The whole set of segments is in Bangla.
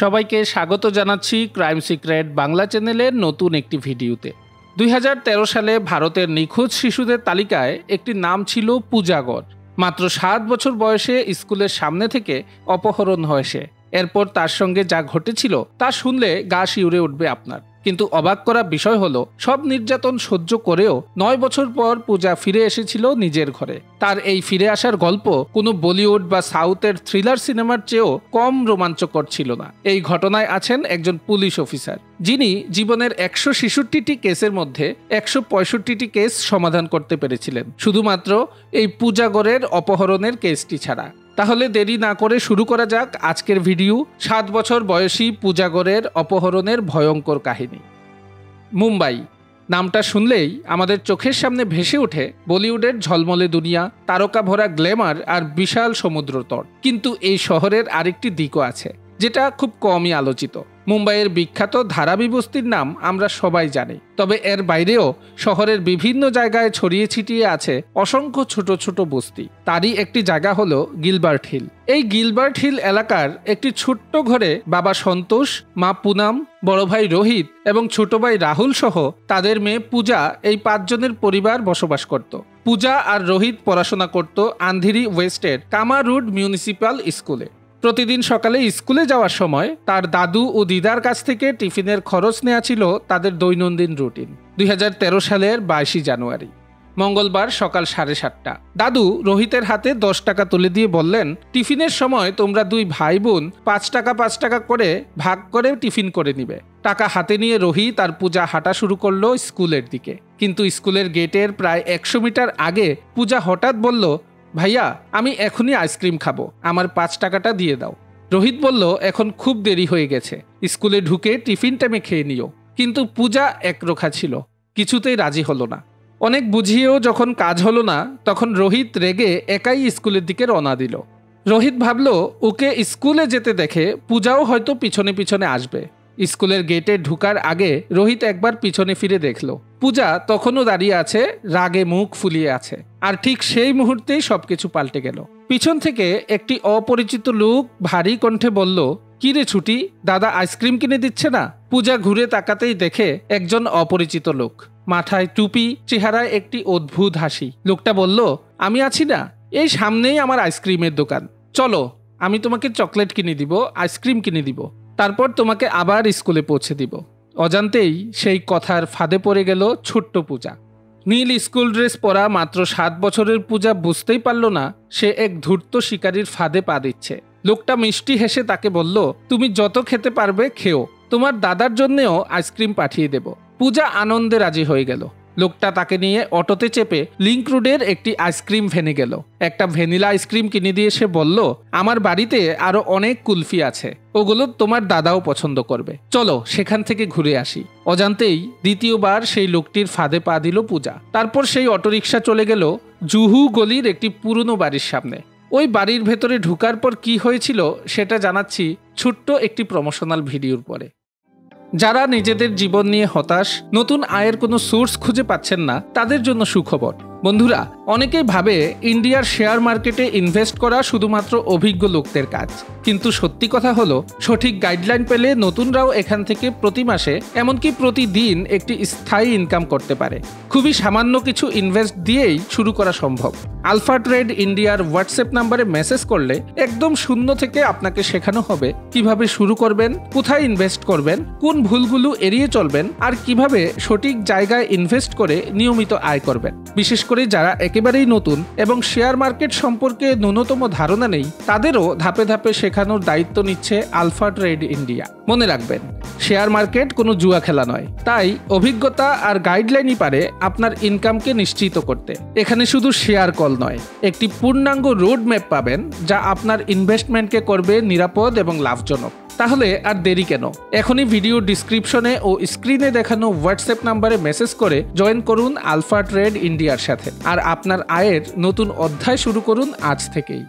সবাইকে স্বাগত জানাচ্ছি ক্রাইম সিক্রেট বাংলা চ্যানেলের নতুন একটি ভিডিওতে। 2013 সালে ভারতের নিখোঁজ শিশুদের তালিকায় একটি নাম ছিল পূজা গড়। মাত্র 7 বছর বয়সে স্কুলের সামনে থেকে অপহরণ হয় সে। এরপর তার সঙ্গে যা ঘটেছিল তা শুনলে গা শিউরে উঠবে আপনার। কিন্তু অবাক করা বিষয় হলো, সব নির্যাতন সহ্য করেও 9 বছর পর পূজা ফিরে এসেছিল নিজের ঘরে। তার এই ফিরে আসার গল্প কোনো বলিউড বা সাউথের থ্রিলার সিনেমার চেয়েও কম রোমাঞ্চকর ছিল না। এই ঘটনায় আছেন একজন পুলিশ অফিসার, যিনি জীবনের 166টি কেসের মধ্যে 165টি কেস সমাধান করতে পেরেছিলেন, শুধুমাত্র এই পূজা গড়ের অপহরণের কেসটি ছাড়া। তাহলে দেরি না করে শুরু করা যাক আজকের ভিডিও। 7 বছর বয়সী পূজা গড়ের অপহরণের ভয়ঙ্কর কাহিনী। মুম্বাই নামটা শুনলেই আমাদের চোখের সামনে ভেসে ওঠে বলিউডের ঝলমলে দুনিয়া, তারকা ভরা গ্ল্যামার আর বিশাল সমুদ্র তট। কিন্তু এই শহরের আরেকটি দিকও আছে, যেটা খুব কমই আলোচিত। মুম্বাইয়ের বিখ্যাত ধারাবি বস্তির নাম আমরা সবাই জানি, তবে এর বাইরেও শহরের বিভিন্ন জায়গায় ছড়িয়ে ছিটিয়ে আছে অসংখ্য ছোট ছোট বস্তি। তারই একটি জায়গা হলো গিলবার্ট হিল। এই গিলবার্ট হিল এলাকার একটি ছোট্ট ঘরে বাবা সন্তোষ, মা পুনাম, বড় ভাই রোহিত এবং ছোট ভাই রাহুল সহ তাদের মেয়ে পূজা, এই 5 জনের পরিবার বসবাস করত। পূজা আর রোহিত পড়াশোনা করত আন্ধেরি ওয়েস্টের কামা রোড মিউনিসিপাল স্কুলে। প্রতিদিন সকালে স্কুলে যাওয়ার সময় তার দাদু ও দিদার কাছ থেকে টিফিনের খরচ নেওয়া ছিল তাদের দৈনন্দিন রুটিন। 2013 সালের 22 জানুয়ারি মঙ্গলবার সকাল 7:30টা দাদু রোহিতের হাতে 10 টাকা তুলে দিয়ে বললেন, টিফিনের সময় তোমরা 2 ভাই বোন 5 টাকা করে ভাগ করে টিফিন করে নিবে। টাকা হাতে নিয়ে রোহিত আর পূজা হাঁটা শুরু করলো স্কুলের দিকে। কিন্তু স্কুলের গেটের প্রায় 100 মিটার আগে পূজা হঠাৎ বলল, ভাইয়া আমি এখনই আইসক্রিম খাবো, আমার 5 টাকাটা দিয়ে দাও। রোহিত বলল, এখন খুব দেরি হয়ে গেছে, স্কুলে ঢুকে টিফিন টাইমে খেয়ে নিও। কিন্তু পূজা একরোখা ছিল, কিছুতেই রাজি হলো না। অনেক বুঝিয়েও যখন কাজ হলো না, তখন রোহিত রেগে একাই স্কুলের দিকে রওনা দিল। রোহিত ভাবল, ওকে স্কুলে যেতে দেখে পূজাও হয়তো পিছনে পিছনে আসবে। স্কুলের গেটে ঢুকার আগে রোহিত একবার পিছনে ফিরে দেখল, পূজা তখনও দাঁড়িয়ে আছে, রাগে মুখ ফুলিয়ে আছে। আর ঠিক সেই মুহূর্তেই সবকিছু পাল্টে গেল। পিছন থেকে একটি অপরিচিত লোক ভারী কণ্ঠে বলল, কি রে ছুটি, দাদা আইসক্রিম কিনে দিচ্ছে না? পূজা ঘুরে তাকাতেই দেখে একজন অপরিচিত লোক, মাথায় টুপি, চেহারায় একটি অদ্ভুত হাসি। লোকটা বলল, আমি আছি না, এই সামনেই আমার আইসক্রিমের দোকান, চলো আমি তোমাকে চকলেট কিনে দিব, আইসক্রিম কিনে দিব, তারপর তোমাকে আবার স্কুলে পৌঁছে দিব। অজান্তেই সেই কথার ফাঁদে পড়ে গেল ছোট্ট পূজা। নীল স্কুল ড্রেস পরা মাত্র 7 বছরের পূজা বুঝতেই পারল না সে এক ধূর্ত শিকারীর ফাঁদে পা দিচ্ছে। লোকটা মিষ্টি হেসে তাকে বলল, তুমি যত খেতে পারবে খেও, তোমার দাদার জন্যেও আইসক্রিম পাঠিয়ে দেব। পূজা আনন্দে রাজি হয়ে গেল। লোকটা তাকে নিয়ে অটোতে চেপে লিংক রোডের একটি আইসক্রিম ভ্যানে গেল। একটা ভ্যানিলা আইসক্রিম কিনে দিয়ে সে বলল, আমার বাড়িতে আরো অনেক কুলফি আছে, ওগুলো তোমার দাদাও পছন্দ করবে, চলো সেখান থেকে ঘুরে আসি। অজান্তেই দ্বিতীয়বার সেই লোকটির ফাঁদে পা দিল পূজা। তারপর সেই অটোরিকশা চলে গেল জুহু গলির একটি পুরনো বাড়ির সামনে। ওই বাড়ির ভেতরে ঢুকার পর কি হয়েছিল সেটা জানাচ্ছি ছোট্ট একটি প্রমোশনাল ভিডিওর পরে। যারা নিজেদের জীবন নিয়ে হতাশ, নতুন আয়ের কোনো সোর্স খুঁজে পাচ্ছেন না, তাদের জন্য সুখবর। বন্ধুরা, অনেকেই ভাবে ইন্ডিয়ার শেয়ার মার্কেটে ইনভেস্ট করা শুধুমাত্র অভিজ্ঞ লোকদের কাজ। কিন্তু সত্যি কথা হলো, সঠিক গাইডলাইন পেলে নতুনরাও এখান থেকে প্রতি মাসে, এমনকি প্রতিদিন একটি স্থায়ী ইনকাম করতে পারে। খুবই সামান্য কিছু ইনভেস্ট দিয়েই শুরু করা সম্ভব। আলফা ট্রেড ইন্ডিয়ার হোয়াটসঅ্যাপ নাম্বারে মেসেজ করলে একদম শূন্য থেকে আপনাকে শেখানো হবে কিভাবে শুরু করবেন, কোথায় ইনভেস্ট করবেন, কোন ভুলগুলো এড়িয়ে চলবেন, আর কিভাবে সঠিক জায়গায় ইনভেস্ট করে নিয়মিত আয় করবেন। বিশেষ করে যারা একেবারেই নতুন এবং শেয়ার মার্কেট সম্পর্কে ন্যূনতম ধারণা নেই, তাদেরও ধাপে ধাপে শেখানোর দায়িত্ব নিচ্ছে আলফা ট্রেড ইন্ডিয়া। মনে রাখবেন, শেয়ার মার্কেট কোনো জুয়া খেলা নয়, তাই অভিজ্ঞতা আর গাইডলাইনই পারে আপনার ইনকামকে নিশ্চিত করতে। এখানে শুধু শেয়ার কল নয়, একটি পূর্ণাঙ্গ রোড ম্যাপ পাবেন যা আপনার ইনভেস্টমেন্টকে করবে নিরাপদ এবং লাভজনক। তাহলে আর দেরি কেন, এখনই ভিডিও ডিসক্রিপশনে ও স্ক্রিনে দেখানো হোয়াটসঅ্যাপ নাম্বারে মেসেজ করে জয়েন করুন আলফা ট্রেড ইন্ডিয়ার সাথে, আর আপনার আয়ের নতুন অধ্যায় শুরু করুন আজ থেকেই।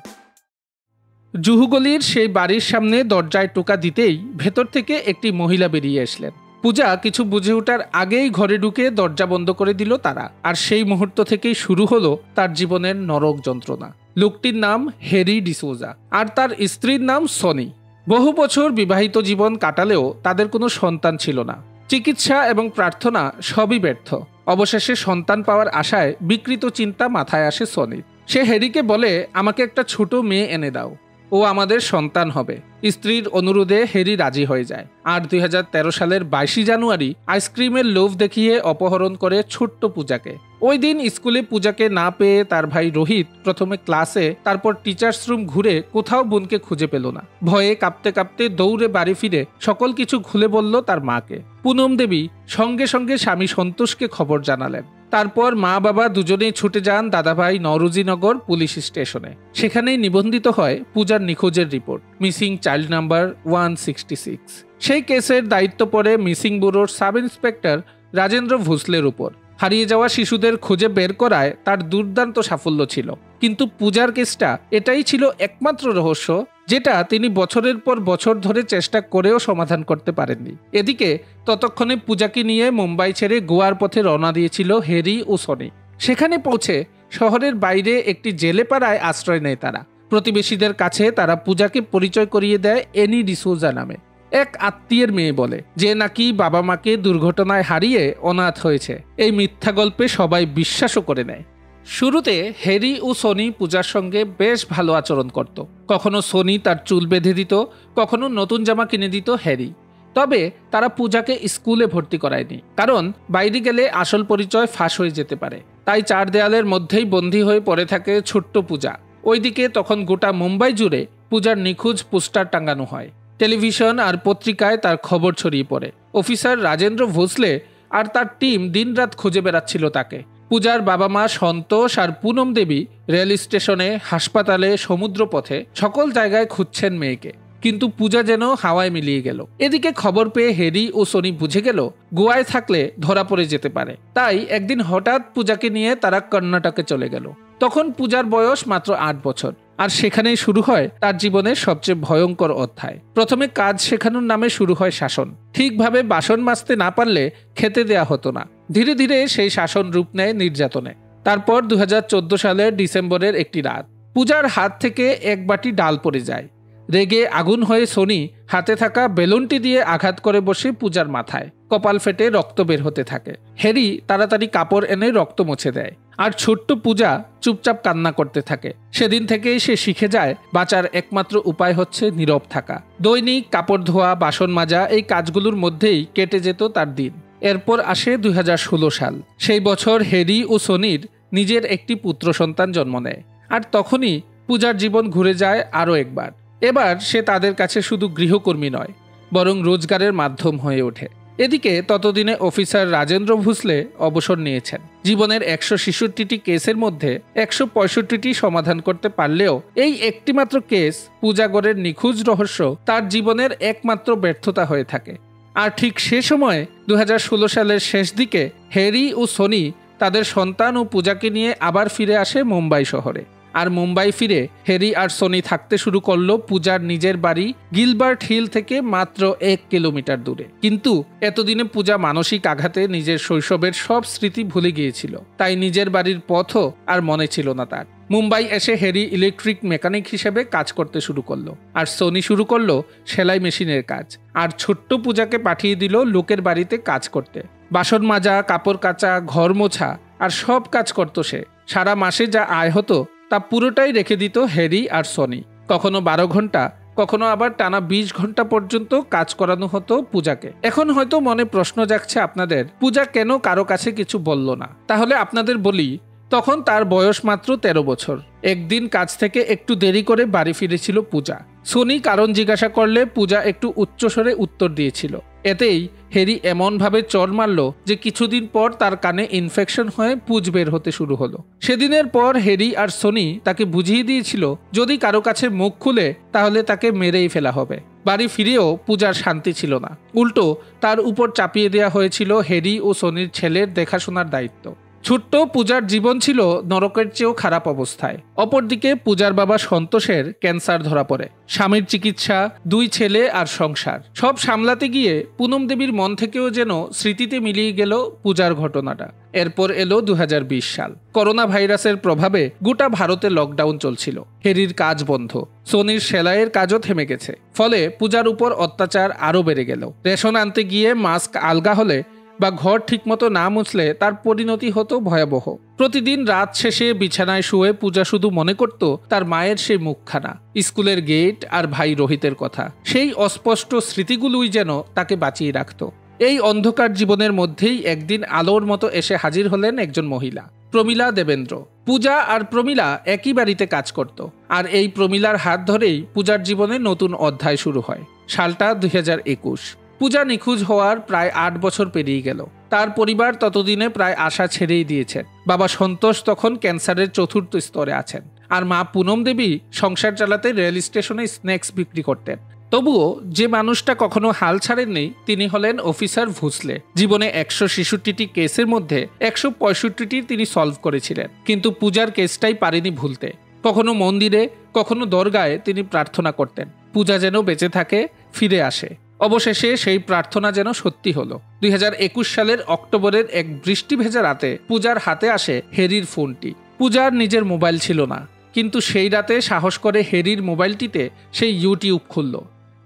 জুহুগলির সেই বাড়ির সামনে দরজায় টোকা দিতেই ভেতর থেকে একটি মহিলা বেরিয়ে আসলেন। পূজা কিছু বুঝে ওঠার আগেই ঘরে ঢুকে দরজা বন্ধ করে দিল তারা। আর সেই মুহূর্ত থেকেই শুরু হলো তার জীবনের নরক যন্ত্রণা। লোকটির নাম হ্যারি ডিসোজা আর তার স্ত্রীর নাম সনি। বহু বছর বিবাহিত জীবন কাটালেও তাদের কোনো সন্তান ছিল না। চিকিৎসা এবং প্রার্থনা সবই ব্যর্থ। অবশেষে সন্তান পাওয়ার আশায় বিকৃত চিন্তা মাথায় আসে সনির। সে হ্যারিকে বলে, আমাকে একটা ছোট মেয়ে এনে দাও, ও আমাদের সন্তান হবে। স্ত্রীর অনুরোধে হ্যারি রাজি হয়ে যায়। আর 2013 সালের 22 জানুয়ারি আইসক্রিমের লোভ দেখিয়ে অপহরণ করে ছোট্ট পূজাকে। ওই দিন স্কুলে পূজাকে না পেয়ে তার ভাই রোহিত প্রথমে ক্লাসে, তারপর টিচার্স রুম ঘুরে কোথাও বোনকে খুঁজে পেল না। ভয়ে কাঁপতে কাঁপতে দৌড়ে বাড়ি ফিরে সকল কিছু খুলে বলল তার মাকে। পুনম দেবী সঙ্গে সঙ্গে স্বামী সন্তোষকে খবর জানালেন। তারপর মা বাবা দুজনেই ছুটে যান দাদাভাই নওরোজিনগর পুলিশ স্টেশনে। সেখানেই নিবন্ধিত হয় পূজার নিখোঁজের রিপোর্ট, মিসিং চাইল্ড নাম্বার 166। সেই কেসের দায়িত্ব পড়ে মিসিং ব্যুরোর সাব ইন্সপেক্টর রাজেন্দ্র ভোসলের উপর। হারিয়ে যাওয়া শিশুদের খুঁজে বের করায় তার দুর্দান্ত সাফল্য ছিল। কিন্তু পূজার কেসটা এটাই ছিল একমাত্র রহস্য যেটা তিনি বছরের পর বছর ধরে চেষ্টা করেও সমাধান করতে পারেননি। এদিকে ততক্ষণে পূজাকে নিয়ে মুম্বাই ছেড়ে গোয়ার পথে রওনা দিয়েছিল হ্যারি ও সনি। সেখানে পৌঁছে শহরের বাইরে একটি জেলে পাড়ায় আশ্রয় নেয় তারা। প্রতিবেশীদের কাছে তারা পূজাকে পরিচয় করিয়ে দেয় এনি ডিসোজা নামে এক আত্মীয়ের মেয়ে বলে, যে নাকি বাবা মাকে দুর্ঘটনায় হারিয়ে অনাথ হয়েছে। এই মিথ্যা গল্পে সবাই বিশ্বাসও করে নেয়। শুরুতে হ্যারি ও সনি পূজার সঙ্গে বেশ ভালো আচরণ করত। কখনো সনি তার চুল বেঁধে দিত, কখনো নতুন জামা কিনে দিত হ্যারি। তবে তারা পূজাকে স্কুলে ভর্তি করায়নি, কারণ বাইরে গেলে আসল পরিচয় ফাঁস হয়ে যেতে পারে। তাই চার দেয়ালের মধ্যেই বন্দী হয়ে পড়ে থাকে ছোট্ট পূজা। ওইদিকে তখন গোটা মুম্বাই জুড়ে পূজার নিখোঁজ পোস্টার টাঙানো হয়। টেলিভিশন আর পত্রিকায় তার খবর ছড়িয়ে পড়ে। অফিসার রাজেন্দ্র ভোসলে আর তার টিম দিনরাত খুঁজে বেড়াচ্ছিল তাকে। পূজার বাবা মা সন্তোষ আর পুনম দেবী রেল স্টেশনে, হাসপাতালে, সমুদ্রপথে সকল জায়গায় খুঁজছেন মেয়েকে। কিন্তু পূজা যেন হাওয়ায় মিলিয়ে গেল। এদিকে খবর পেয়ে হ্যারি ও সনি বুঝে গেল গোয়ায় থাকলে ধরা পড়ে যেতে পারে। তাই একদিন হঠাৎ পূজাকে নিয়ে তারা কর্ণাটকে চলে গেল। তখন পূজার বয়স মাত্র 8 বছর। আর সেখানেই শুরু হয় তার জীবনের সবচেয়ে ভয়ঙ্কর অধ্যায়। প্রথমে কাজ শেখানোর নামে শুরু হয় শাসন। ঠিকভাবে বাসন মাজতে না পারলে খেতে দেয়া হতো না। ধীরে ধীরে সেই শাসন রূপ নেয় নির্যাতনে। তারপর 2014 সালের ডিসেম্বরের একটি রাত পূজার হাত থেকে এক বাটি ডাল পড়ে যায়। রেগে আগুন হয়ে সনি হাতে থাকা বেলুনটি দিয়ে আঘাত করে বসে পূজার মাথায়। কপাল ফেটে রক্ত বের হতে থাকে। হ্যারি তাড়াতাড়ি কাপড় এনে রক্ত মুছে দেয়। আর ছোট্ট পূজা চুপচাপ কান্না করতে থাকে। সেদিন থেকেই সে শিখে যায় বাঁচার একমাত্র উপায় হচ্ছে নীরব থাকা। দৈনিক কাপড় ধোয়া, বাসন মাজা, এই কাজগুলোর মধ্যেই কেটে যেত তার দিন। এরপর আসে 2016 সাল। সেই বছর হ্যারি ও সনির নিজের একটি পুত্র সন্তান জন্ম নেয়। আর তখনই পূজার জীবন ঘুরে যায় আরও একবার। এবার সে তাদের কাছে শুধু গৃহকর্মী নয়, বরং রোজগারের মাধ্যম হয়ে ওঠে। এদিকে ততদিনে অফিসার রাজেন্দ্র ভোসলে অবসর নিয়েছেন। জীবনের 166টি কেসের মধ্যে 165টি সমাধান করতে পারলেও এই একটিমাত্র কেস, পূজাগরের নিখোঁজ রহস্য, তার জীবনের একমাত্র ব্যর্থতা হয়ে থাকে। আর ঠিক সে সময় 2016 সালের শেষ দিকে হ্যারি ও সনি তাদের সন্তান ও পূজাকে নিয়ে আবার ফিরে আসে মুম্বাই শহরে। আর মুম্বাই ফিরে হ্যারি আর সনি থাকতে শুরু করলো পূজার নিজের বাড়ি গিলবার্ট হিল থেকে মাত্র 1 কিলোমিটার দূরে। কিন্তু এতদিনে পূজা মানসিক আঘাতে নিজের শৈশবের সব স্মৃতি ভুলে গিয়েছিল। তাই নিজের বাড়ির পথও আর মনে ছিল না তার। মুম্বাই এসে হ্যারি ইলেকট্রিক মেকানিক হিসেবে কাজ করতে শুরু করলো। আর সনি শুরু করলো সেলাই মেশিনের কাজ। আর ছোট্ট পূজাকে পাঠিয়ে দিল লোকের বাড়িতে কাজ করতে। বাসন মাজা, কাপড় কাচা, ঘর মোছা আর সব কাজ করতো সে। সারা মাসে যা আয় হতো তা পুরোটাই রেখে দিত হ্যারি আর সনি। কখনো 12 ঘন্টা, কখনো আবার টানা 20 ঘন্টা পর্যন্ত কাজ করানো হতো পূজাকে। এখন হয়তো মনে প্রশ্ন জাগছে আপনাদের, পূজা কেন কারো কাছে কিছু বলল না? তাহলে আপনাদের বলি, তখন তার বয়স মাত্র 13 বছর। একদিন কাজ থেকে একটু দেরি করে বাড়ি ফিরেছিল পূজা। সনি কারণ জিজ্ঞাসা করলে পূজা একটু উচ্চস্বরে উত্তর দিয়েছিল। এতেই হ্যারি এমনভাবে চড় মারল যে কিছুদিন পর তার কানে ইনফেকশন হয়ে পুঁজ বের হতে শুরু হলো। সেদিনের পর হ্যারি আর সনি তাকে বুঝিয়ে দিয়েছিল যদি কারো কাছে মুখ খুলে তাহলে তাকে মেরেই ফেলা হবে। বাড়ি ফিরেও পূজার শান্তি ছিল না। উল্টো তার উপর চাপিয়ে দেওয়া হয়েছিল হ্যারি ও সনির ছেলের দেখাশোনার দায়িত্ব। ছোট্ট পূজার জীবন ছিল নরকের চেয়েও খারাপ অবস্থায়। অপরদিকে পূজার বাবা সন্তোষের ক্যান্সার ধরা পড়ে। স্বামীর চিকিৎসা, 2 ছেলে আর সংসার সব সামলাতে গিয়ে পুনম দেবীর মন থেকেও যেন স্মৃতিতে মিলিয়ে গেল পূজার ঘটনাটা। এরপর এলো 2020 সাল। করোনা ভাইরাসের প্রভাবে গোটা ভারতে লকডাউন চলছিল। হেরির কাজ বন্ধ, সোনির সেলাইয়ের কাজও থেমে গেছে। ফলে পূজার উপর অত্যাচার আরও বেড়ে গেল। রেশন আনতে গিয়ে মাস্ক আলগা হলে বা ঘর ঠিকমতো না মুছলে তার পরিণতি হতো ভয়াবহ। প্রতিদিন রাত শেষে বিছানায় শুয়ে পূজা শুধু মনে করত তার মায়ের সেই মুখখানা, স্কুলের গেট আর ভাই রোহিতের কথা। সেই অস্পষ্ট স্মৃতিগুলোই যেন তাকে বাঁচিয়ে রাখত। এই অন্ধকার জীবনের মধ্যেই একদিন আলোর মতো এসে হাজির হলেন একজন মহিলা, প্রমীলা দেবেন্দ্র। পূজা আর প্রমীলা একই বাড়িতে কাজ করত, আর এই প্রমীলার হাত ধরেই পূজার জীবনে নতুন অধ্যায় শুরু হয়। সালটা 2021। পূজা নিখোঁজ হওয়ার প্রায় 8 বছর পেরিয়ে গেল। তার পরিবার ততদিনে প্রায় আশা ছেড়েই দিয়েছেন। বাবা সন্তোষ তখন ক্যান্সারের 4র্থ স্তরে আছেন, আর মা পুনম দেবী সংসার চালাতে রেল স্টেশনে স্ন্যাক্স বিক্রি করতেন। তবুও যে মানুষটা কখনো হাল ছাড়েননি তিনি হলেন অফিসার ভোসলে। জীবনে 166টি কেসের মধ্যে 165টি তিনি সলভ করেছিলেন, কিন্তু পূজার কেসটাই পারেনি ভুলতে। কখনো মন্দিরে, কখনো দরগায় তিনি প্রার্থনা করতেন পূজা যেন বেঁচে থাকে, ফিরে আসে। অবশেষে সেই প্রার্থনা যেন সত্যি হলো। 2021 সালের অক্টোবরের এক বৃষ্টি ভেজা রাতে পূজার হাতে আসে হেরির ফোনটি। পূজার নিজের মোবাইল ছিল না, কিন্তু সেই রাতে সাহস করে হেরির মোবাইলটিতে সেই ইউটিউব খুলল।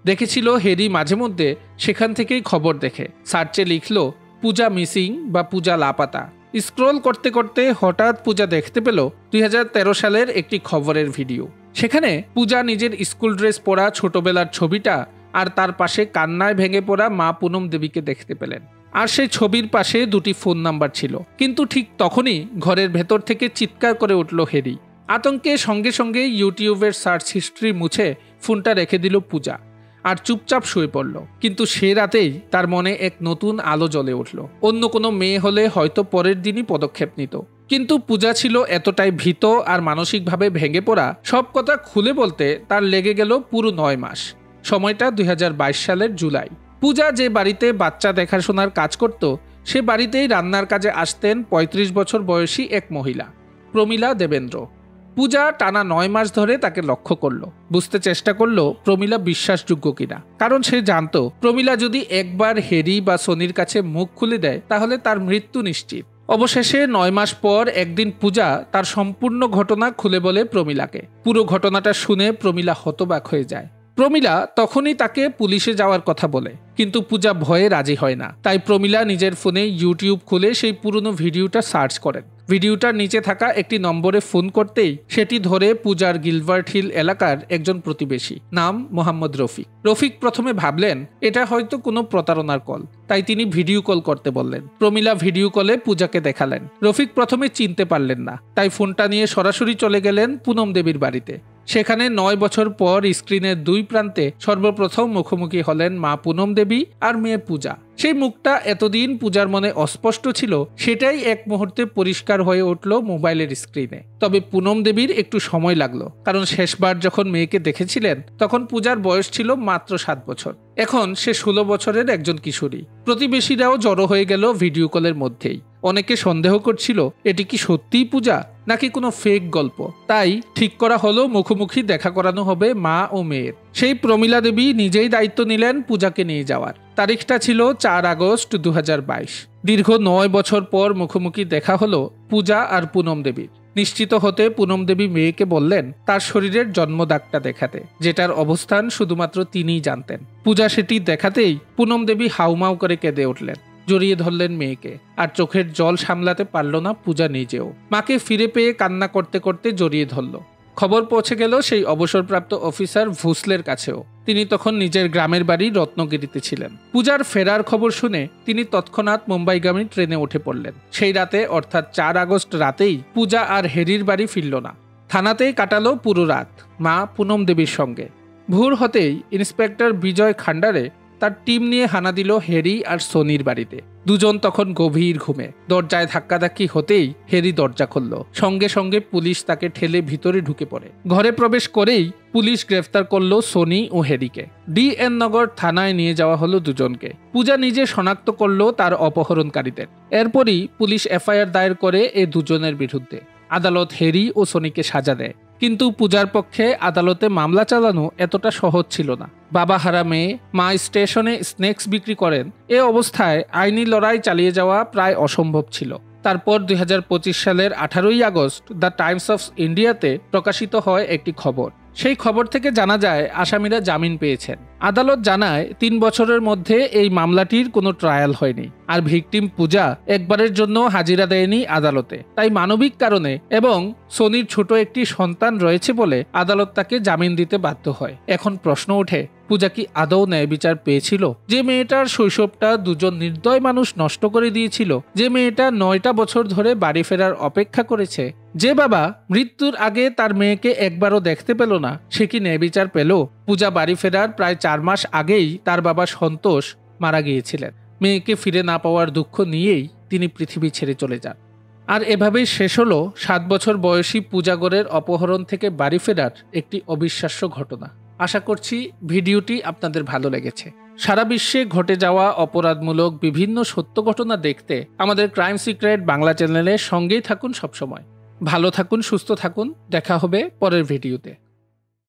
দেখেছিল হেরি মাঝে মধ্যে সেখান থেকেই খবর দেখে। সার্চে লিখল পূজা মিসিং বা পূজা লাপাতা। স্ক্রল করতে করতে হঠাৎ পূজা দেখতে পেল 2013 সালের একটি খবরের ভিডিও। সেখানে পূজা নিজের স্কুল ড্রেস পরা ছোটবেলার ছবিটা আর তার পাশে কান্নায় ভেঙে পড়া মা পুনম দেবীকে দেখতে পেলেন। আর সেই ছবির পাশে 2টি ফোন নাম্বার ছিল। কিন্তু ঠিক তখনই ঘরের ভেতর থেকে চিৎকার করে উঠল হেরি। আতঙ্কে সঙ্গে সঙ্গে ইউটিউবের সার্চ হিস্ট্রি মুছে ফোনটা রেখে দিল পূজা আর চুপচাপ শুয়ে পড়ল। কিন্তু সে রাতেই তার মনে এক নতুন আলো জ্বলে উঠল। অন্য কোনো মেয়ে হলে হয়তো পরের দিনই পদক্ষেপ নিত, কিন্তু পূজা ছিল এতটাই ভীত আর মানসিকভাবে ভেঙে পড়া, সব কথা খুলে বলতে তার লেগে গেল পুরো 9 মাস। সময়টা 2022 সালের জুলাই। পূজা যে বাড়িতে বাচ্চা দেখাশোনার কাজ করত সে বাড়িতেই রান্নার কাজে আসতেন 35 বছর বয়সী এক মহিলা, প্রমীলা দেবেন্দ্র। পূজা টানা 9 মাস ধরে তাকে লক্ষ্য করলো, বুঝতে চেষ্টা করলো প্রমীলা বিশ্বাসযোগ্য কিনা। কারণ সে জানতো প্রমীলা যদি একবার হেরি বা সোনির কাছে মুখ খুলে দেয় তাহলে তার মৃত্যু নিশ্চিত। অবশেষে 9 মাস পর একদিন পূজা তার সম্পূর্ণ ঘটনা খুলে বলে প্রমীলাকে। পুরো ঘটনাটা শুনে প্রমীলা হতবাক হয়ে যায়। প্রমীলা তখনই তাকে পুলিশে যাওয়ার কথা বলে, কিন্তু পূজা ভয়ে রাজি হয় না। তাই প্রমীলা নিজের ফোনে ইউটিউব খুলে সেই পুরনো ভিডিওটা সার্চ করেন। ভিডিওটার নিচে থাকা একটি নম্বরে ফোন করতেই সেটি ধরে পূজার গিলবার্ট হিল এলাকার একজন প্রতিবেশী, নাম মোহাম্মদ রফিক। রফিক প্রথমে ভাবলেন এটা হয়তো কোনো প্রতারণার কল, তাই তিনি ভিডিও কল করতে বললেন। প্রমীলা ভিডিও কলে পূজাকে দেখালেন। রফিক প্রথমে চিনতে পারলেন না, তাই ফোনটা নিয়ে সরাসরি চলে গেলেন পুনম দেবীর বাড়িতে। সেখানে 9 বছর পর স্ক্রিনের 2 প্রান্তে সর্বপ্রথম মুখোমুখি হলেন মা পুনম দেবী আর মেয়ে পূজা। সেই মুখটা এতদিন পূজার মনে অস্পষ্ট ছিল, সেটাই এক মুহূর্তে পরিষ্কার হয়ে উঠল মোবাইলের স্ক্রিনে। তবে পুনম দেবীর একটু সময় লাগলো, কারণ শেষবার যখন মেয়েকে দেখেছিলেন তখন পূজার বয়স ছিল মাত্র 7 বছর। এখন সে 16 বছরের একজন কিশোরী। প্রতিবেশীরাও জড়ো হয়ে গেল ভিডিও কলের মধ্যেই। অনেকে সন্দেহ করছিল এটি কি সত্যিই পূজা নাকি কোনো ফেক গল্প। তাই ঠিক করা হলো মুখোমুখি দেখা করানো হবে মা ও মেয়ের। সেই প্রমীলা দেবী নিজেই দায়িত্ব নিলেন পূজাকে নিয়ে যাওয়ার। তারিখটা ছিল 4 আগস্ট 2022। দীর্ঘ 9 বছর পর মুখোমুখি দেখা হলো পূজা আর পুনম দেবীর। নিশ্চিত হতে পুনম দেবী মেয়েকে বললেন তার শরীরের জন্মদাগটা দেখাতে, যেটার অবস্থান শুধুমাত্র তিনিই জানতেন। পূজা সেটি দেখাতেই পুনম দেবী হাউমাউ করে কেঁদে উঠলেন, জড়িয়ে ধরলেন মেয়েকে। আর চোখের জল সামলাতে পারল না পূজা নিজেও। মাকে ফিরে পেয়ে কান্না করতে করতে জড়িয়ে ধরল। খবর পৌঁছে গেল সেই অবসরপ্রাপ্ত অফিসার ভোসলের কাছেও। তিনি তখন নিজের গ্রামের বাড়ি রত্নগিরিতে ছিলেন। পূজার ফেরার খবর শুনে তিনি তৎক্ষণাৎ মুম্বাইগামী ট্রেনে উঠে পড়লেন। সেই রাতে অর্থাৎ 4 আগস্ট রাতেই পূজা আর হেরির বাড়ি ফিরল না। থানাতেই কাটালো পুরো রাত মা পুনম দেবীর সঙ্গে। ভোর হতেই ইন্সপেক্টর বিজয় খান্ডারে তার টিম নিয়ে হানা দিল হ্যারি আর সনির বাড়িতে। দুজন তখন গভীর ঘুমে। দরজায় ধাক্কাধাক্কি হতেই হ্যারি দরজা খুলল। সঙ্গে সঙ্গে পুলিশ তাকে ঠেলে ভিতরে ঢুকে পড়ে। ঘরে প্রবেশ করেই পুলিশ গ্রেফতার করল সনি ও হ্যারিকে। ডিএন নগর থানায় নিয়ে যাওয়া হলো দুজনকে। পূজা নিজে শনাক্ত করল তার অপহরণকারীদের। এরপরই পুলিশ এফআইআর দায়ের করে এ দুজনের বিরুদ্ধে। আদালত হ্যারি ও সনিকে সাজা দেয়। কিন্তু পূজার পক্ষে আদালতে মামলা চালানো এতটা সহজ ছিল না। বাবা হারা মেয়ে, মা স্টেশনে স্ন্যাক্স বিক্রি করেন, এ অবস্থায় আইনি লড়াই চালিয়ে যাওয়া প্রায় অসম্ভব ছিল। তারপর 2025 সালের 18ই আগস্ট দ্য টাইমস অফ ইন্ডিয়াতে প্রকাশিত হয় একটি খবর। সেই খবর থেকে জানা যায় আসামিরা জামিন পেয়েছেন। আদালত জানায় 3 বছরের মধ্যে এই মামলাটির কোনো ট্রায়াল হয়নি। আর ভিকটিম পূজা একবারের জন্য হাজিরা দেয়নি আদালতে। তাই মানবিক কারণে এবং সনির ছোট একটি সন্তান রয়েছে বলে আদালত তাকে জামিন দিতে বাধ্য হয়। এখন প্রশ্ন ওঠে, পূজা কি আদৌ ন্যায় বিচার পেয়েছিল? যে মেয়েটার শৈশবটা দুজন নির্দয় মানুষ নষ্ট করে দিয়েছিল, যে মেয়েটা 9টা বছর ধরে বাড়ি ফেরার অপেক্ষা করেছে, যে বাবা মৃত্যুর আগে তার মেয়েকে একবারও দেখতে পেল না, সে কি ন্যায় বিচার পেল? পূজা বাড়ি ফেরার প্রায় 4 মাস আগেই তার বাবা সন্তোষ মারা গিয়েছিলেন। মেয়েকে ফিরে না পাওয়ার দুঃখ নিয়েই তিনি পৃথিবী ছেড়ে চলে যান। আর এভাবেই শেষ হলো 7 বছর বয়সী পূজা গড়ের অপহরণ থেকে বাড়ি ফেরার একটি অবিশ্বাস্য ঘটনা। আশা করছি ভিডিওটি আপনাদের ভালো লেগেছে। সারা বিশ্বে ঘটে যাওয়া অপরাধমূলক বিভিন্ন সত্য ঘটনা দেখতে আমাদের ক্রাইম সিক্রেট বাংলা চ্যানেলের সঙ্গেই থাকুন সবসময়। ভালো থাকুন, সুস্থ থাকুন। দেখা হবে পরের ভিডিওতে।